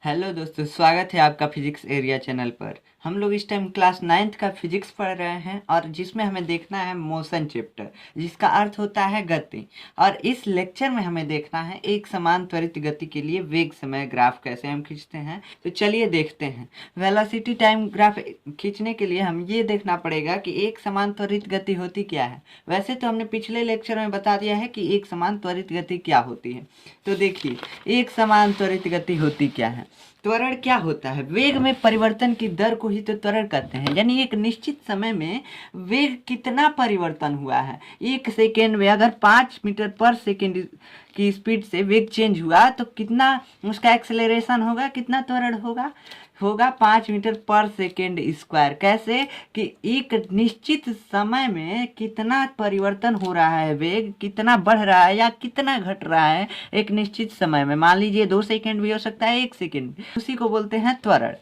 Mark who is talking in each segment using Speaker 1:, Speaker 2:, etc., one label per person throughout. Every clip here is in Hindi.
Speaker 1: हेलो दोस्तों, स्वागत है आपका फिजिक्स एरिया चैनल पर। हम लोग इस टाइम क्लास 9th का फिजिक्स पढ़ रहे हैं और जिसमें हमें देखना है मोशन चैप्टर, जिसका अर्थ होता है गति। और इस लेक्चर में हमें देखना है एक समान त्वरित गति के लिए वेग समय ग्राफ कैसे हम खींचते हैं। तो चलिए देखते हैं। वेलोसिटी टाइम ग्राफ खींचने के लिए हम ये देखना पड़ेगा कि एक समान त्वरित गति होती क्या है। वैसे तो हमने पिछले लेक्चर में बता दिया है कि एक समान त्वरित गति क्या होती है। तो देखिए, एक समान त्वरित गति होती क्या है। त्वरण क्या होता है? वेग में परिवर्तन की दर को ही तो त्वरण कहते हैं। यानी एक निश्चित समय में वेग कितना परिवर्तन हुआ है। एक सेकेंड में अगर 5 मीटर पर सेकेंड की स्पीड से वेग चेंज हुआ तो कितना उसका एक्सेलरेशन होगा, कितना त्वरण होगा 5 मीटर पर सेकेंड स्क्वायर। कैसे कि एक निश्चित समय में कितना परिवर्तन हो रहा है, वेग कितना बढ़ रहा है या कितना घट रहा है एक निश्चित समय में। मान लीजिए 2 सेकेंड भी हो सकता है, 1 सेकेंड, उसी को बोलते हैं त्वरण।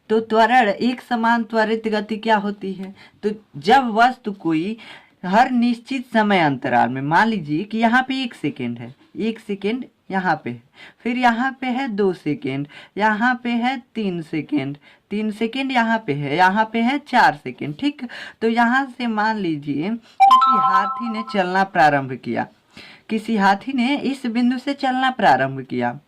Speaker 1: तो त्वरण एक समान त्वरित गति क्या होती है? तो जब वस्तु कोई हर निश्चित समय अंतराल में, मान लीजिए कि यहाँ पे 1 सेकेंड है, 1 सेकेंड यहाँ पे है, फिर यहाँ पे है 2 सेकेंड, यहाँ पे है 3 सेकेंड, 3 सेकेंड यहाँ पे है 4 सेकेंड। ठीक, तो यहाँ से मान लीजिए किसी हाथी ने चलना प्रारंभ किया, किसी हाथी ने इस बिंदु से चलना प्रारंभ किया,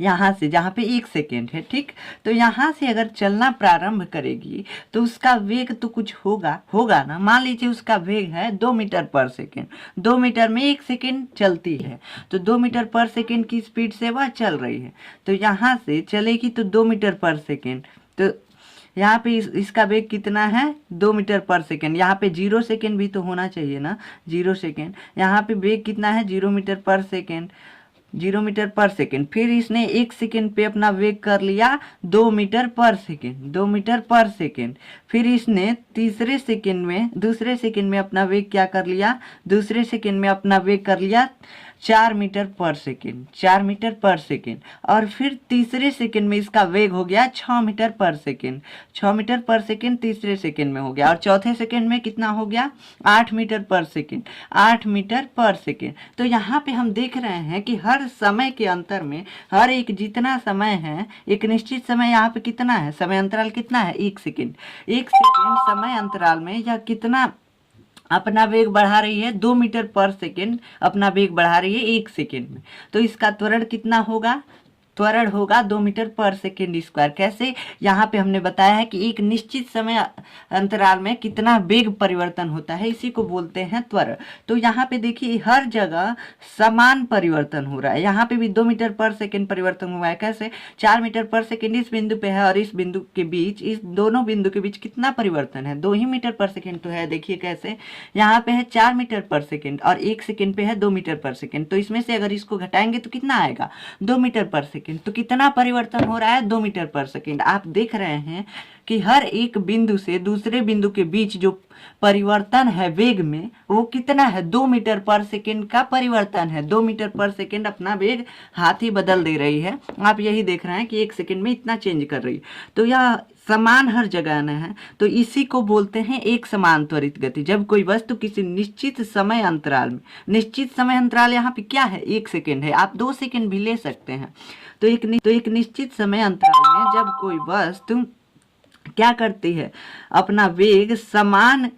Speaker 1: यहाँ से जहाँ पे 1 सेकेंड है। ठीक, तो यहाँ से अगर चलना प्रारंभ करेगी तो उसका वेग तो कुछ होगा ना। मान लीजिए उसका वेग है 2 मीटर पर सेकेंड, 2 मीटर में 1 सेकेंड चलती है, तो 2 मीटर पर सेकेंड की स्पीड से वह चल रही है। तो यहाँ से चलेगी तो 2 मीटर पर सेकेंड, तो यहाँ पे इसका वेग कितना है? 2 मीटर पर सेकेंड। यहाँ पे 0 सेकेंड भी तो होना चाहिए ना, 0 सेकेंड। यहाँ पे वेग कितना है? 0 मीटर पर सेकेंड, 0 मीटर पर सेकेंड। फिर इसने 1 सेकेंड पे अपना वेग कर लिया 2 मीटर पर सेकेंड, 2 मीटर पर सेकेंड। फिर इसने दूसरे सेकेंड में अपना वेग क्या कर लिया? दूसरे सेकेंड में अपना वेग कर लिया 4 मीटर पर सेकेंड, 4 मीटर पर सेकेंड। और फिर तीसरे सेकेंड में इसका वेग हो गया 6 मीटर पर सेकेंड, 6 मीटर पर सेकेंड तीसरे सेकेंड में हो गया। और चौथे सेकेंड में कितना हो गया? 8 मीटर पर सेकेंड, 8 मीटर पर सेकेंड। तो यहाँ पे हम देख रहे हैं कि हर समय के अंतर में, हर एक जितना समय है, एक निश्चित समय यहाँ पे कितना है, समय अंतराल कितना है? 1 सेकेंड। 1 सेकेंड समय अंतराल में यह कितना अपना वेग बढ़ा रही है? 2 मीटर पर सेकेंड अपना वेग बढ़ा रही है 1 सेकेंड में। तो इसका त्वरण कितना होगा? त्वरण होगा 2 मीटर पर सेकेंड स्क्वायर। कैसे? यहाँ पे हमने बताया है कि एक निश्चित समय अंतराल में कितना वेग परिवर्तन होता है, इसी को बोलते हैं त्वरण। तो यहाँ पे देखिए हर जगह समान परिवर्तन हो रहा है। यहाँ पे भी 2 मीटर पर सेकेंड परिवर्तन हुआ है। कैसे? 4 मीटर पर सेकेंड इस बिंदु पे है और इस बिंदु के बीच, इस दोनों बिंदु के बीच कितना परिवर्तन है? 2 ही मीटर पर सेकेंड तो है। देखिए कैसे, यहाँ पे है 4 मीटर पर सेकेंड और 1 सेकेंड पे है 2 मीटर पर सेकेंड। तो इसमें से अगर इसको घटाएंगे तो कितना आएगा? 2 मीटर पर सेकेंड। तो कितना परिवर्तन हो रहा है? 2 मीटर पर सेकेंड। आप देख रहे हैं कि हर एक बिंदु से दूसरे बिंदु के बीच जो परिवर्तन है वेग में, वो कितना है? 2 मीटर पर सेकेंड का परिवर्तन है। 2 मीटर पर सेकेंड अपना वेग हाथी बदल दे रही है। आप यही देख रहे हैं कि 1 सेकेंड में इतना चेंज कर रही है। तो यह समान हर जगह न है, तो इसी को बोलते हैं एक समान त्वरित गति। जब कोई वस्तु किसी निश्चित समय अंतराल में, निश्चित समय अंतराल यहाँ पे क्या है? 1 सेकेंड है, आप 2 सेकेंड भी ले सकते हैं। तो एक निश्चित समय अंतराल में जब कोई वस्तु क्या करती है? अपना वेग समान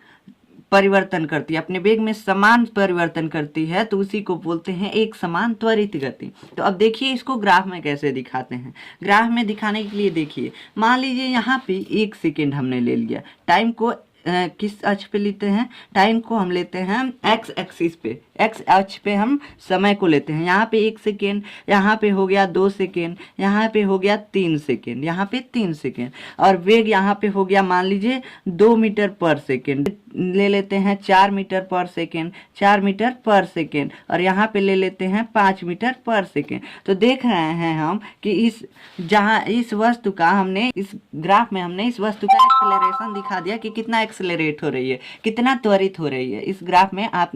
Speaker 1: परिवर्तन करती है, अपने वेग में समान परिवर्तन करती है, तो उसी को बोलते हैं एक समान त्वरित गति। तो अब देखिए इसको ग्राफ में कैसे दिखाते हैं। ग्राफ में दिखाने के लिए देखिए, मान लीजिए यहाँ पे 1 सेकेंड हमने ले लिया। टाइम को किस अक्ष पे लेते हैं? टाइम को हम लेते हैं एक्स एक्सिस पे, एक्स अक्ष पे हम समय को लेते हैं। यहाँ पे 1 सेकेंड, यहाँ पे हो गया 2 सेकेंड, यहाँ पे हो गया 3 सेकेंड, यहाँ पे 3 सेकेंड। और वेग यहाँ पे हो गया मान लीजिए 2 मीटर पर सेकेंड, ले लेते हैं 4 मीटर पर सेकेंड, 4 मीटर पर सेकेंड। और यहाँ पे ले लेते हैं 5 मीटर पर सेकेंड। तो देख रहे हैं हम कि इस वस्तु का हमने, इस ग्राफ में हमने इस वस्तु का एक्सेलरेशन दिखा दिया कि कितना एक्सेलरेट हो रही है, कितना त्वरित हो रही है। इस ग्राफ में आप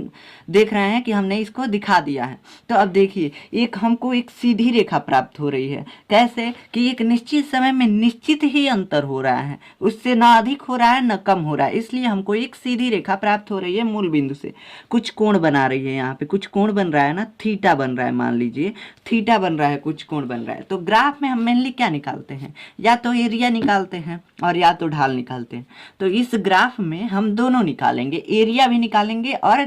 Speaker 1: देख रहे हैं हैं कि हमने इसको दिखा दिया है। तो अब देखिए, एक हमको एक सीधी रेखा प्राप्त हो रही है। कैसे कि एक निश्चित समय में निश्चित ही अंतर हो रहा है, उससे ना अधिक हो रहा है ना कम हो रहा है, इसलिए हमको एक सीधी रेखा प्राप्त हो रही है मूल बिंदु से। कुछ कोण बना रही है, यहाँ पे कुछ कोण बन रहा है ना, थीटा बन रहा है, मान लीजिए थीटा बन रहा है, कुछ कोण बन रहा है। तो ग्राफ में हम मेनली क्या निकालते हैं, या तो एरिया निकालते हैं और या तो ढाल निकालते हैं। तो इस ग्राफ में हम दोनों निकालेंगे, एरिया भी निकालेंगे और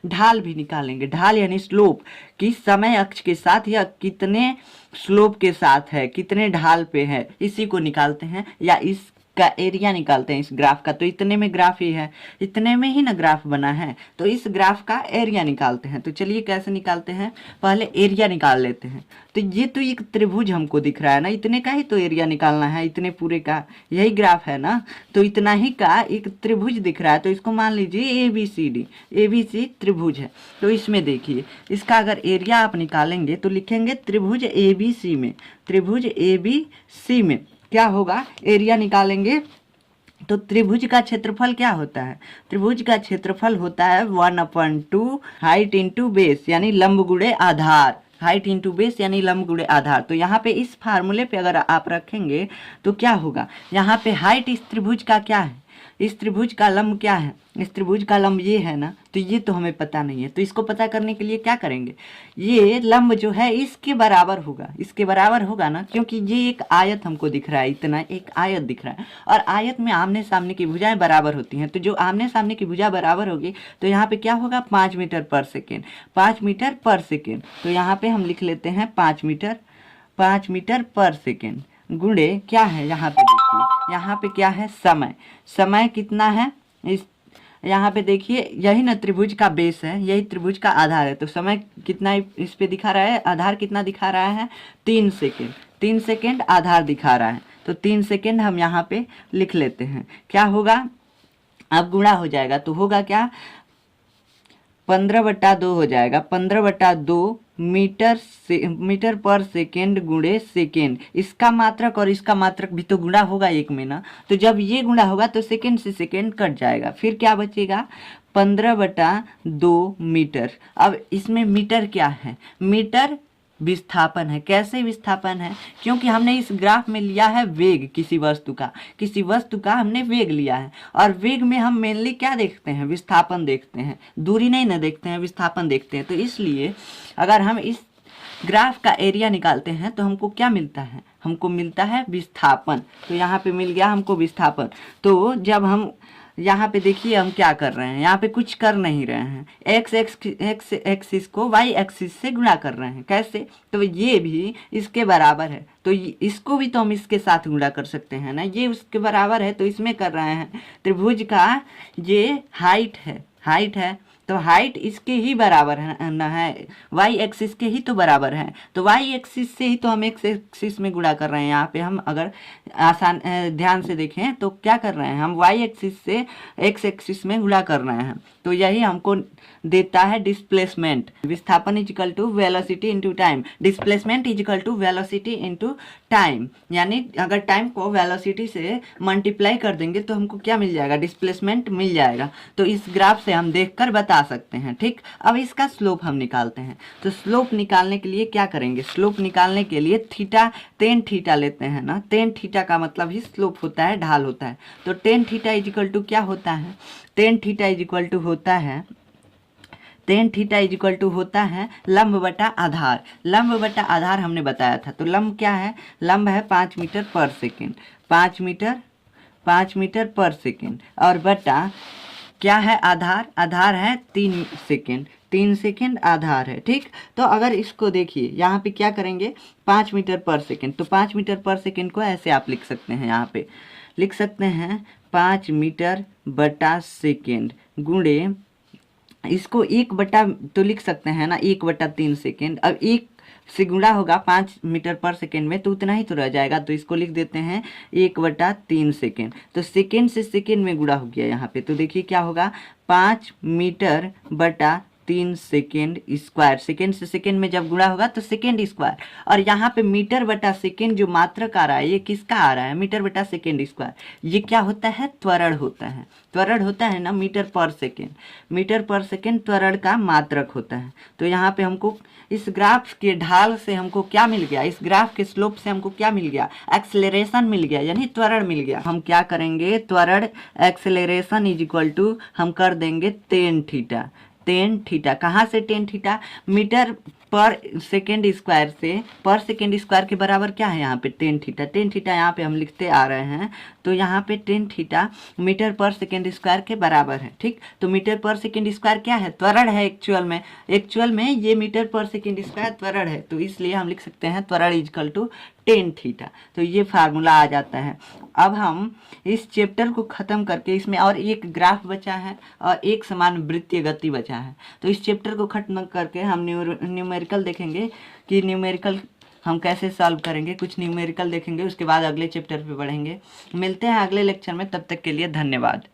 Speaker 1: ढाल भी निकालेंगे। ढाल यानी स्लोप, कि समय अक्ष के साथ या कितने स्लोप के साथ है, कितने ढाल पे है, इसी को निकालते हैं, या इसका एरिया निकालते हैं इस ग्राफ का। तो इतने में ग्राफ ही है, इतने में ही ना ग्राफ बना है, तो इस ग्राफ का एरिया निकालते हैं। तो चलिए कैसे निकालते हैं, पहले एरिया निकाल लेते हैं। तो ये तो एक त्रिभुज हमको दिख रहा है ना, इतने का ही तो एरिया निकालना है, इतने पूरे का, यही ग्राफ है ना। तो इतना ही का एक त्रिभुज दिख रहा है, तो इसको मान लीजिए ABCD, ABC त्रिभुज है। तो इसमें देखिए, इसका अगर एरिया आप निकालेंगे तो लिखेंगे त्रिभुज ABC में, त्रिभुज ABC में क्या होगा, एरिया निकालेंगे तो त्रिभुज का क्षेत्रफल क्या होता है, त्रिभुज का क्षेत्रफल होता है 1/2 हाइट इंटू बेस, यानी लंब गुणे आधार, हाइट इंटू बेस यानी लंब गुणे आधार। तो यहाँ पे इस फार्मूले पे अगर आप रखेंगे तो क्या होगा, यहाँ पे हाइट इस त्रिभुज का क्या है, इस त्रिभुज का लंब क्या है, इस त्रिभुज का लंब ये है ना, तो ये तो हमें पता नहीं है। तो इसको पता करने के लिए क्या करेंगे, ये लंब जो है इसके बराबर होगा, इसके बराबर होगा ना, क्योंकि ये एक आयत हमको दिख रहा है, इतना एक आयत दिख रहा है, और आयत में आमने सामने की भुजाएं बराबर होती हैं। तो जो आमने सामने की भुजा बराबर होगी तो यहाँ पे क्या होगा, 5 मीटर पर सेकेंड, 5 मीटर पर सेकेंड। तो यहाँ पे हम लिख लेते हैं 5 मीटर पर सेकेंड गुणे क्या है, यहाँ पे देखिए, यहाँ पे क्या है, समय, समय कितना है, इस यहाँ पे देखिए यही ना त्रिभुज का बेस है, यही त्रिभुज का आधार है। तो समय कितना इस पे दिखा रहा है, आधार कितना दिखा रहा है, 3 सेकेंड, 3 सेकेंड आधार दिखा रहा है। तो 3 सेकेंड हम यहाँ पे लिख लेते हैं। क्या होगा, अब गुणा हो जाएगा तो होगा क्या, 15/2 हो जाएगा, 15/2 मीटर पर सेकेंड गुणे सेकेंड। इसका मात्रक और इसका मात्रक भी तो गुणा होगा एक में ना, तो जब ये गुणा होगा तो सेकेंड से सेकेंड कट जाएगा, फिर क्या बचेगा, 15/2 मीटर। अब इसमें मीटर क्या है, मीटर विस्थापन है। कैसे विस्थापन है, क्योंकि हमने इस ग्राफ में लिया है वेग, किसी वस्तु का हमने वेग लिया है, और वेग में हम मेनली क्या देखते हैं, विस्थापन देखते हैं, दूरी नहीं ना देखते हैं, विस्थापन देखते हैं। तो इसलिए अगर हम इस ग्राफ का एरिया निकालते हैं तो हमको क्या मिलता है, हमको मिलता है विस्थापन। तो यहाँ पे मिल गया हमको विस्थापन। तो जब हम यहाँ पे देखिए हम क्या कर रहे हैं, यहाँ पे कुछ कर नहीं रहे हैं, एक्स एक्सिस को वाई एक्सिस से गुणा कर रहे हैं। कैसे, तो ये भी इसके बराबर है, तो इसको भी तो हम इसके साथ गुणा कर सकते हैं ना, ये उसके बराबर है तो इसमें कर रहे हैं। त्रिभुज का ये हाइट है, तो हाइट इसके ही बराबर है ना, है वाई एक्सिस के ही तो बराबर है, तो वाई एक्सिस से ही तो हम एक्स एक्सिस में गुणा कर रहे हैं। यहाँ पे हम अगर आसान ध्यान से देखें तो क्या कर रहे हैं, हम वाई एक्सिस से एक्स एक्सिस में गुणा कर रहे हैं। तो यही हमको देता है डिस्प्लेसमेंट, विस्थापन is equal to velocity into time, displacement is equal to velocity into time. यानी अगर टाइम को वेलोसिटी से मल्टीप्लाई कर देंगे तो हमको क्या मिल जाएगा, डिस्प्लेसमेंट मिल जाएगा। तो इस ग्राफ से हम देखकर बता सकते हैं। ठीक, अब इसका स्लोप हम निकालते हैं। तो स्लोप निकालने के लिए क्या करेंगे, स्लोप निकालने के लिए थीटा, टेन थीटा लेते हैं ना, टेन थीटा का मतलब ही स्लोप होता है, ढाल होता है। तो टेन थीटा इजिकल टू क्या होता है, टेन थीटा इजिकल टू होता है, टेन थीटा इजिकल टू होता है लंब बटा आधार। लंब बटा आधार हमने बताया था, तो लंब क्या है, लंब है 5 मीटर पर सेकेंड, 5 मीटर पर सेकेंड, और बटा क्या है, आधार, आधार है 3 सेकेंड, 3 सेकेंड आधार है। ठीक, तो अगर इसको देखिए यहाँ पे क्या करेंगे, 5 मीटर पर सेकेंड, तो 5 मीटर पर सेकेंड को ऐसे आप लिख सकते हैं, यहाँ पे लिख सकते हैं 5 मीटर बटा सेकेंड गुणे, इसको 1 बटा तो लिख सकते हैं ना, 1/3 सेकेंड। अब 1 से गुणा होगा 5 मीटर पर सेकेंड में, तो उतना ही तो रह जाएगा, तो इसको लिख देते हैं 1/3 सेकेंड। तो सेकेंड से सेकेंड में गुणा हो गया यहाँ पे, तो देखिए क्या होगा, 5 मीटर बटा 3 सेकेंड स्क्वायर, सेकेंड से सेकेंड में जब गुणा होगा तो सेकेंड स्क्वायर, और यहाँ पे मीटर बटा सेकेंड जो मात्रक आ रहा है ये किसका आ रहा है, मीटर बटा सेकेंड स्क्वायर। ये क्या होता है, त्वरण होता है, त्वरण होता है ना, मीटर पर सेकेंड, मीटर पर सेकेंड त्वरण का मात्रक होता है। तो यहाँ पे हमको इस ग्राफ के ढाल से हमको क्या मिल गया, इस ग्राफ के स्लोप से हमको क्या मिल गया, एक्सेलरेशन मिल गया, यानी त्वरण मिल गया। हम क्या करेंगे, त्वरण एक्सेलरेशन इज इक्वल टू हम कर देंगे टेन थीटा, टेन थीटा। कहाँ से टेन थीटा, मीटर पर सेकेंड स्क्वायर से, पर सेकेंड स्क्वायर के बराबर क्या है यहाँ पे टेन थीटा, टेन थीटा यहाँ पे हम लिखते आ रहे हैं। तो यहाँ पे टेन थीटा मीटर पर सेकेंड स्क्वायर के बराबर है, ठीक। तो मीटर पर सेकेंड स्क्वायर क्या है, त्वरण है एक्चुअल में, एक्चुअल में ये मीटर पर सेकेंड स्क्वायर त्वरण है, तो इसलिए हम लिख सकते हैं त्वरण इजकल टू टेन थीटा। तो ये फार्मूला आ जाता है। अब हम इस चैप्टर को ख़त्म करके, इसमें और एक ग्राफ बचा है और एक समान वृत्तीय गति बचा है, तो इस चैप्टर को खत्म करके हम न्यूमेरिकल देखेंगे कि न्यूमेरिकल हम कैसे सॉल्व करेंगे, कुछ न्यूमेरिकल देखेंगे, उसके बाद अगले चैप्टर पे बढ़ेंगे। मिलते हैं अगले लेक्चर में, तब तक के लिए धन्यवाद।